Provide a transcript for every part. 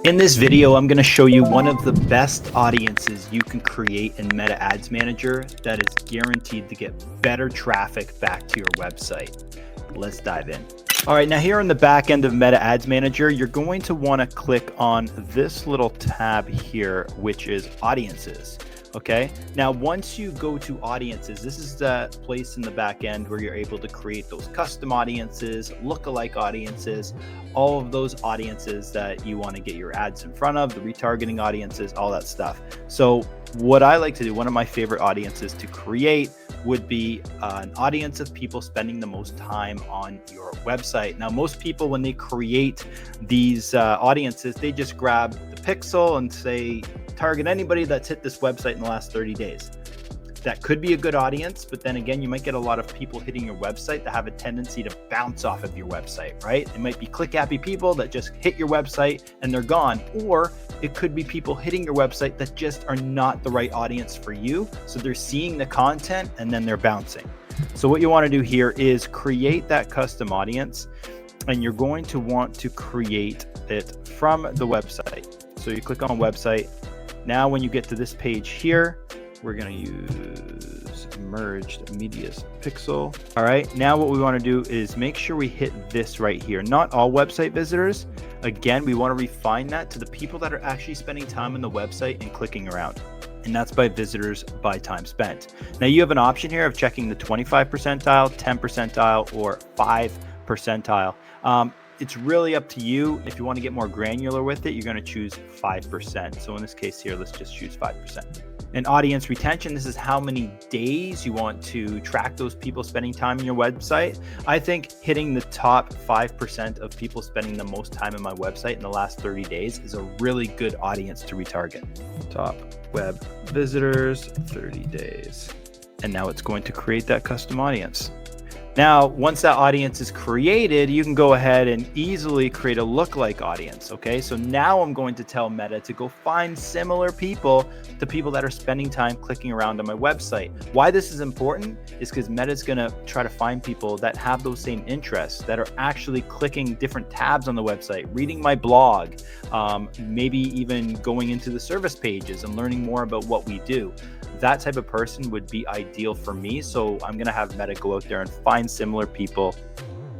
In this video, I'm going to show you one of the best audiences you can create in Meta Ads Manager that is guaranteed to get better traffic back to your website. Let's dive in. All right, now here on the back end of Meta Ads Manager, you're going to want to click on this little tab here, which is Audiences. Okay, now once you go to audiences, this is the place in the back end where you're able to create those custom audiences, lookalike audiences, all of those audiences that you want to get your ads in front of, the retargeting audiences, all that stuff. So what I like to do, one of my favorite audiences to create would be an audience of people spending the most time on your website. Now, most people, when they create these audiences, they just grab the pixel and say, target anybody that's hit this website in the last 30 days. That could be a good audience, but then again, you might get a lot of people hitting your website that have a tendency to bounce off of your website, right? It might be click happy people that just hit your website and they're gone, or it could be people hitting your website that just are not the right audience for you. So they're seeing the content and then they're bouncing. So what you want to do here is create that custom audience, and you're going to want to create it from the website. So you click on website. Now, when you get to this page here, we're going to use merged medias pixel. All right. Now what we want to do is make sure we hit this right here. Not all website visitors. Again, we want to refine that to the people that are actually spending time on the website and clicking around. And that's by visitors by time spent. Now you have an option here of checking the 25 percentile, 10 percentile, or 5 percentile. It's really up to you. If you want to get more granular with it, you're going to choose 5%. So in this case here, let's just choose 5%. And audience retention, this is how many days you want to track those people spending time on your website. I think hitting the top 5% of people spending the most time on my website in the last 30 days is a really good audience to retarget. Top web visitors, 30 days. And now it's going to create that custom audience. Now, once that audience is created, you can go ahead and easily create a lookalike audience, okay? So now I'm going to tell Meta to go find similar people to people that are spending time clicking around on my website. Why this is important is because Meta's gonna try to find people that have those same interests, that are actually clicking different tabs on the website, reading my blog, maybe even going into the service pages and learning more about what we do. That type of person would be ideal for me. So I'm going to have Meta go out there and find similar people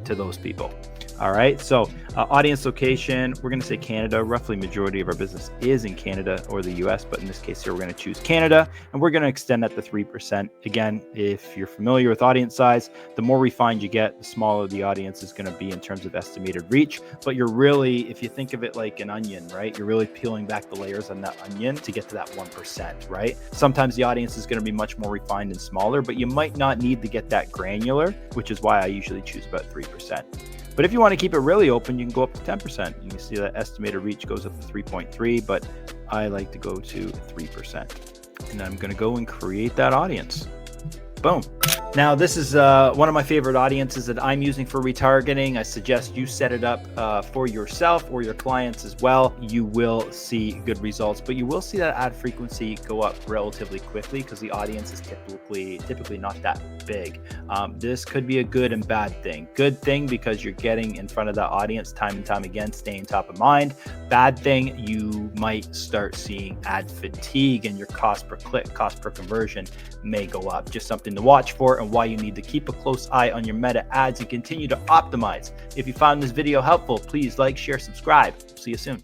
to those people. All right. So audience location, we're going to say Canada. Roughly majority of our business is in Canada or the US, but in this case here, we're going to choose Canada, and we're going to extend that to 3%. Again, if you're familiar with audience size, the more refined you get, the smaller the audience is going to be in terms of estimated reach. But you're really, if you think of it like an onion, right? You're really peeling back the layers on that onion to get to that 1%, right? Sometimes the audience is going to be much more refined and smaller, but you might not need to get that granular, which is why I usually choose about 3%. But if you want to keep it really open, you can go up to 10%. You can see that estimated reach goes up to 3.3, but I like to go to 3%. And I'm going to go and create that audience. Boom. Now, this is one of my favorite audiences that I'm using for retargeting. I suggest you set it up for yourself or your clients as well. You will see good results, but you will see that ad frequency go up relatively quickly because the audience is typically not that big. This could be a good and bad thing. Good thing because you're getting in front of that audience time and time again, staying top of mind. Bad thing, you might start seeing ad fatigue and your cost per click, cost per conversion may go up. Just something to watch for, and why you need to keep a close eye on your Meta ads and continue to optimize. If you found this video helpful, please like, share, subscribe. See you soon.